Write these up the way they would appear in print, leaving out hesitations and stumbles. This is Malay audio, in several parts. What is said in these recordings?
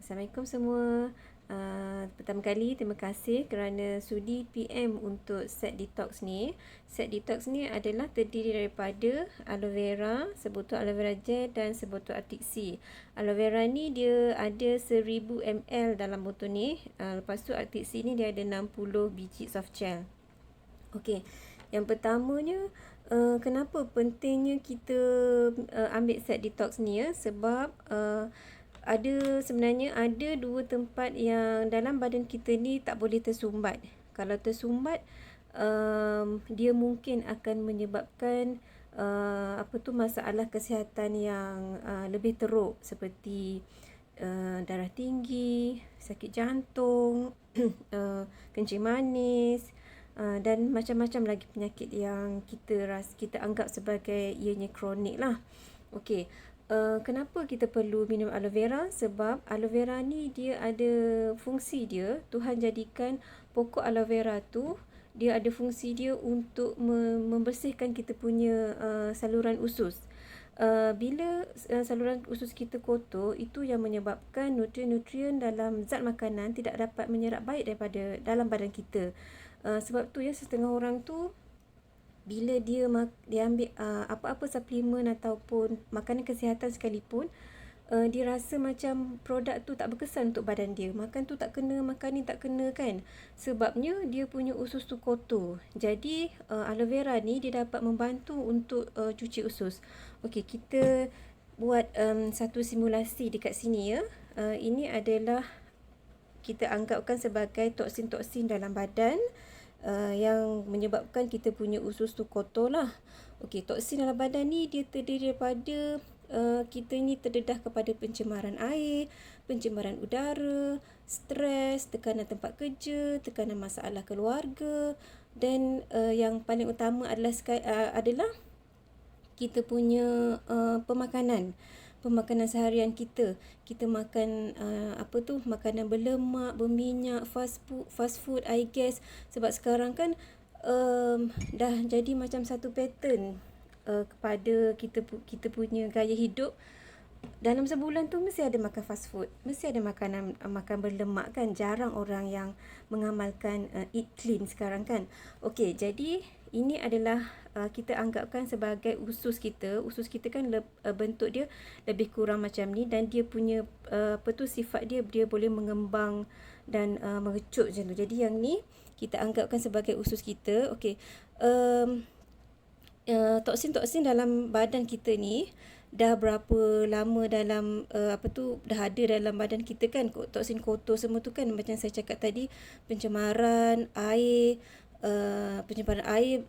Assalamualaikum semua. Pertama kali terima kasih kerana sudi PM untuk set detox ni. Set detox ni adalah terdiri daripada aloe vera, sebotol aloe vera gel dan sebotol Arctic Sea. Aloe vera ni dia ada 1000 ml dalam botol ni. Lepas tu Arctic Sea ni dia ada 60 biji soft gel. Okey. Yang pertamanya, kenapa pentingnya kita ambil set detox ni ya? Sebab sebenarnya ada dua tempat yang dalam badan kita ni tak boleh tersumbat. Kalau tersumbat, dia mungkin akan menyebabkan masalah kesihatan yang lebih teruk seperti darah tinggi, sakit jantung, kencing manis, dan macam-macam lagi penyakit yang kita anggap sebagai ianya kronik lah. Okey. Kenapa kita perlu minum aloe vera? Sebab aloe vera ni dia ada fungsi dia. Tuhan jadikan pokok aloe vera tu dia ada fungsi dia untuk membersihkan kita punya saluran usus. Bila saluran usus kita kotor, itu yang menyebabkan nutrien-nutrien dalam zat makanan tidak dapat menyerap baik daripada dalam badan kita. Sebab tu ya, setengah orang tu bila dia ambil apa-apa suplemen ataupun makanan kesihatan sekalipun, dia rasa macam produk tu tak berkesan untuk badan dia. Makan tu tak kena, makan ni tak kena kan. Sebabnya dia punya usus tu kotor. Jadi aloe vera ni dia dapat membantu untuk cuci usus. Okey, kita buat satu simulasi dekat sini ya. Ini adalah kita anggapkan sebagai toksin-toksin dalam badan yang menyebabkan kita punya usus tu kotor lah. Okey, toksin dalam badan ni dia terdiri daripada kita ni terdedah kepada pencemaran air, pencemaran udara, stres, tekanan tempat kerja, tekanan masalah keluarga, dan yang paling utama adalah kita punya pemakanan seharian kita. Kita makan makanan berlemak, berminyak, fast food, I guess. Sebab sekarang kan dah jadi macam satu pattern kepada kita punya gaya hidup. Dalam sebulan tu mesti ada makan fast food, mesti ada makan berlemak kan. Jarang orang yang mengamalkan eat clean sekarang kan. Okey, jadi ini adalah kita anggapkan sebagai usus kita. Usus kita kan bentuk dia lebih kurang macam ni, dan dia punya sifat dia boleh mengembang dan mengecut macam tu. Jadi yang ni kita anggapkan sebagai usus kita. Okey. Toksin-toksin dalam badan kita ni dah berapa lama dalam dah ada dalam badan kita kan. Toksin kotor semua tu kan, macam saya cakap tadi, pencemaran air,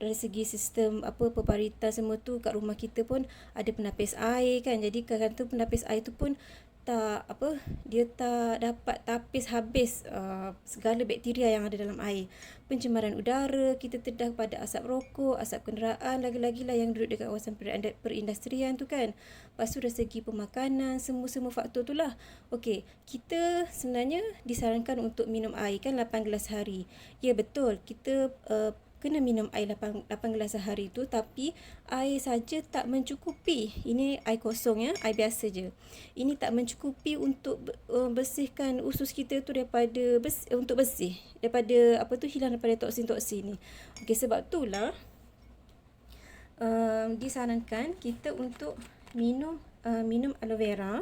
dari segi sistem peparitan semua tu. Kat rumah kita pun ada penapis air kan. Jadi kadang-kadang tu penapis air tu pun dia tak dapat tapis habis segala bakteria yang ada dalam air. Pencemaran udara, kita terdedah pada asap rokok, asap kenderaan, lagi-lagi lah yang duduk dekat kawasan perindustrian tu kan. Lepas tu dari segi pemakanan, semua faktor tu lah. Okey, kita sebenarnya disarankan untuk minum air kan 8 gelas sehari. Ya betul, kita kena minum air 8 gelas sehari tu, tapi air saja tak mencukupi. Ini air kosong ya, air biasa je. Ini tak mencukupi untuk bersihkan usus kita tu untuk bersih daripada hilang daripada toksin-toksin ni. Okey, sebab itulah disarankan kita untuk minum aloe vera.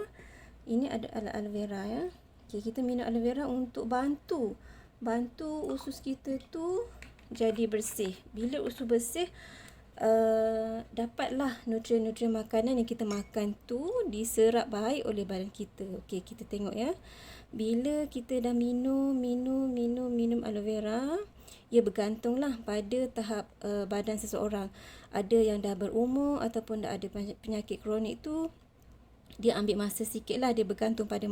Ini ada aloe vera ya. Okey, kita minum aloe vera untuk bantu usus kita tu jadi bersih. Bila usus bersih, dapatlah nutrien-nutrien makanan yang kita makan tu diserap baik oleh badan kita. Okey, kita tengok ya. Bila kita dah minum aloe vera, ia bergantunglah pada tahap badan seseorang. Ada yang dah berumur ataupun dah ada penyakit kronik tu, dia ambil masa sikit lah, dia bergantung pada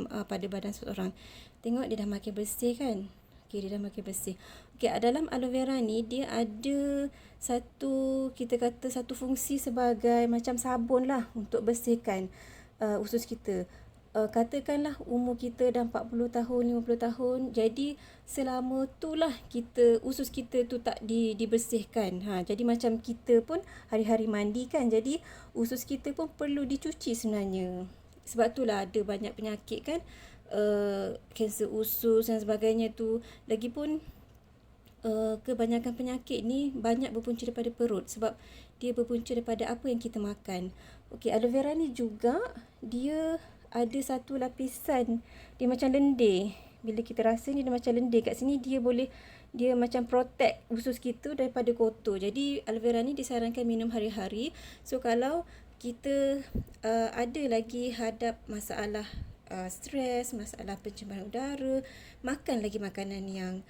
badan seseorang. Tengok dia dah makin bersih kan. Okey, dia dah makin bersih. Okey, dalam aloe vera ni dia ada satu fungsi sebagai macam sabun lah untuk bersihkan usus kita. Katakanlah umur kita dah 40 tahun, 50 tahun. Jadi selama tu lah usus kita tu tak dibersihkan. Jadi macam kita pun hari-hari mandi kan. Jadi usus kita pun perlu dicuci sebenarnya. Sebab itulah ada banyak penyakit kan. kanser usus dan sebagainya tu. Lagipun kebanyakan penyakit ni banyak berpunca daripada perut sebab dia berpunca daripada apa yang kita makan. Okey, aloe vera ni juga dia ada satu lapisan, dia macam lendir. Bila kita rasa ni dia macam lendir. Kat sini dia macam protect usus kita daripada kotor. Jadi aloe vera ni disarankan minum hari-hari. So kalau kita ada lagi hadap masalah stres, masalah pencemaran udara, makan lagi makanan yang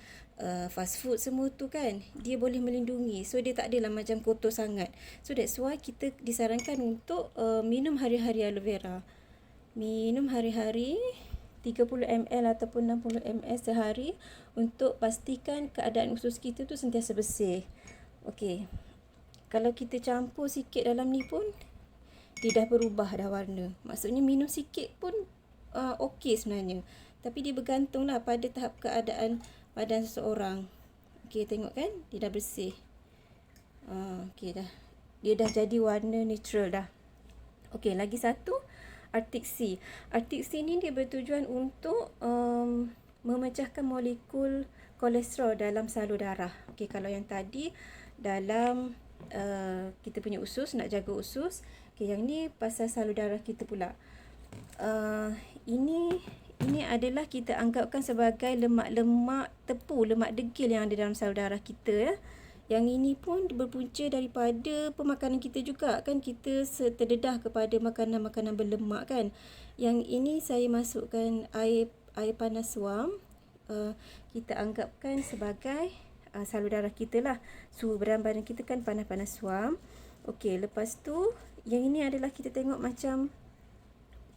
fast food semua tu kan, dia boleh melindungi. So dia tak adalah macam kotor sangat. So that's why kita disarankan untuk minum hari-hari aloe vera. Minum hari-hari 30 ml ataupun 60 ml sehari untuk pastikan keadaan usus kita tu sentiasa bersih. Okey. Kalau kita campur sikit dalam ni pun dia dah berubah dah warna. Maksudnya minum sikit pun okey sebenarnya. Tapi dia bergantunglah pada tahap keadaan badan seseorang. Okey, tengok kan? Dia dah bersih. Okey dah. Dia dah jadi warna neutral dah. Okey, lagi satu Arctic Sea. Arctic Sea ni dia bertujuan untuk memecahkan molekul kolesterol dalam salur darah. Okey, kalau yang tadi dalam kita punya usus, nak jaga usus. Okey, yang ni pasal salur darah kita pula. Ini adalah kita anggapkan sebagai lemak-lemak tepu, lemak degil yang ada dalam salur darah kita ya. Yang ini pun berpunca daripada pemakanan kita juga kan, kita terdedah kepada makanan-makanan berlemak kan. Yang ini saya masukkan air panas suam. Kita anggapkan sebagai salur darah kita lah. Suhu berat badan kita kan panas-panas suam. Okey, lepas tu yang ini adalah kita tengok macam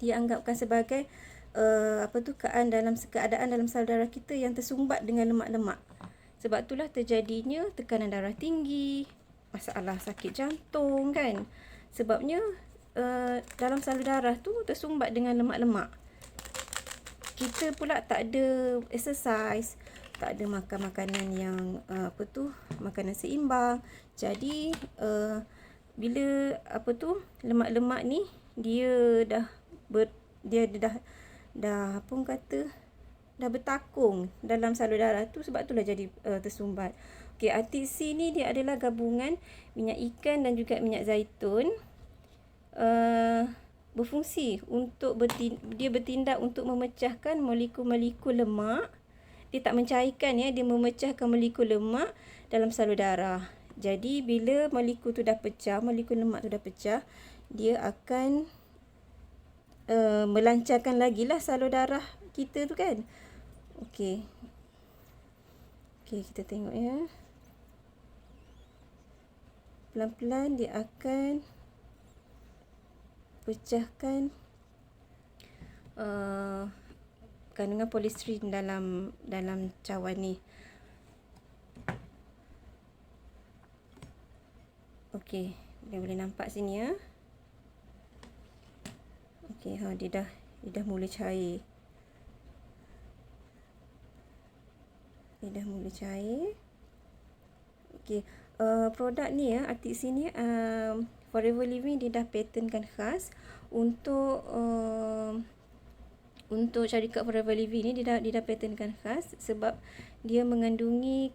dianggapkan sebagai keadaan dalam salur darah kita yang tersumbat dengan lemak-lemak. Sebab itulah terjadinya tekanan darah tinggi, masalah sakit jantung kan. Sebabnya dalam salur darah tu tersumbat dengan lemak-lemak. Kita pula tak ada exercise, tak ada makan makanan yang makanan seimbang. Jadi bila lemak-lemak ni dia dah bertakung dalam salur darah tu, sebab itulah jadi tersumbat. Okey, Arctic Sea ni dia adalah gabungan minyak ikan dan juga minyak zaitun. Berfungsi untuk dia bertindak untuk memecahkan molekul-molekul lemak. Dia tak mencairkan ya, dia memecahkan molekul lemak dalam salur darah. Jadi bila molekul tu dah pecah, molekul lemak tu dah pecah, dia akan melancarkan lagi lah salur darah kita tu kan. Okey, kita tengok ya. Pelan-pelan dia akan pecahkan kandungan polistrin dalam cawan ni. Okey, boleh nampak sini ya. Okey, dia dah mula cair. Dia dah mula cair. Okey, produk ni ya, Arctic Sea ni Forever Living dia dah patentkan khas untuk syarikat Forever Living ni, dia dah patentkan khas sebab dia mengandungi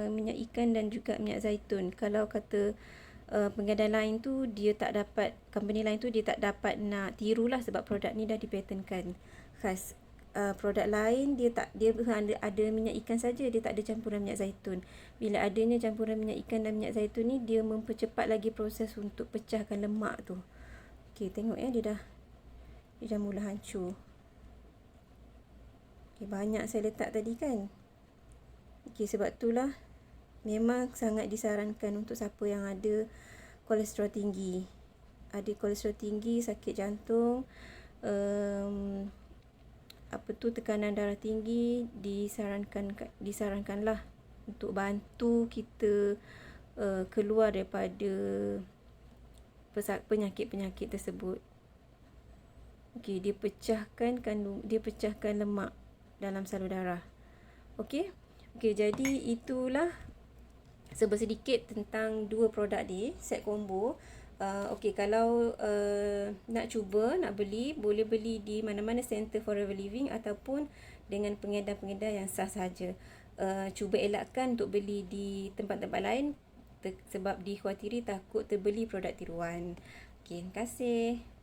minyak ikan dan juga minyak zaitun. Kalau kata pengedar lain tu dia tak dapat, company lain tu dia tak dapat nak tirulah sebab produk ni dah dipatentkan khas. Produk lain dia ada minyak ikan saja, dia tak ada campuran minyak zaitun. Bila adanya campuran minyak ikan dan minyak zaitun ni, dia mempercepat lagi proses untuk pecahkan lemak tu. Okey, tengok ya, dia dah mula hancur. Okey, banyak saya letak tadi kan. Okey, sebab itulah memang sangat disarankan untuk siapa yang ada kolesterol tinggi. Ada kolesterol tinggi, sakit jantung, tekanan darah tinggi, disarankanlah untuk bantu kita keluar daripada penyakit-penyakit tersebut. Okey, dia pecahkan lemak dalam salur darah. Okey, jadi itulah sedikit tentang dua produk ni, set combo Okey, kalau nak cuba, nak beli, boleh beli di mana-mana Center Forever Living ataupun dengan pengedar-pengedar yang sah sahaja. Cuba elakkan untuk beli di tempat-tempat lain sebab dikhawatiri takut terbeli produk tiruan. Okey, terima kasih.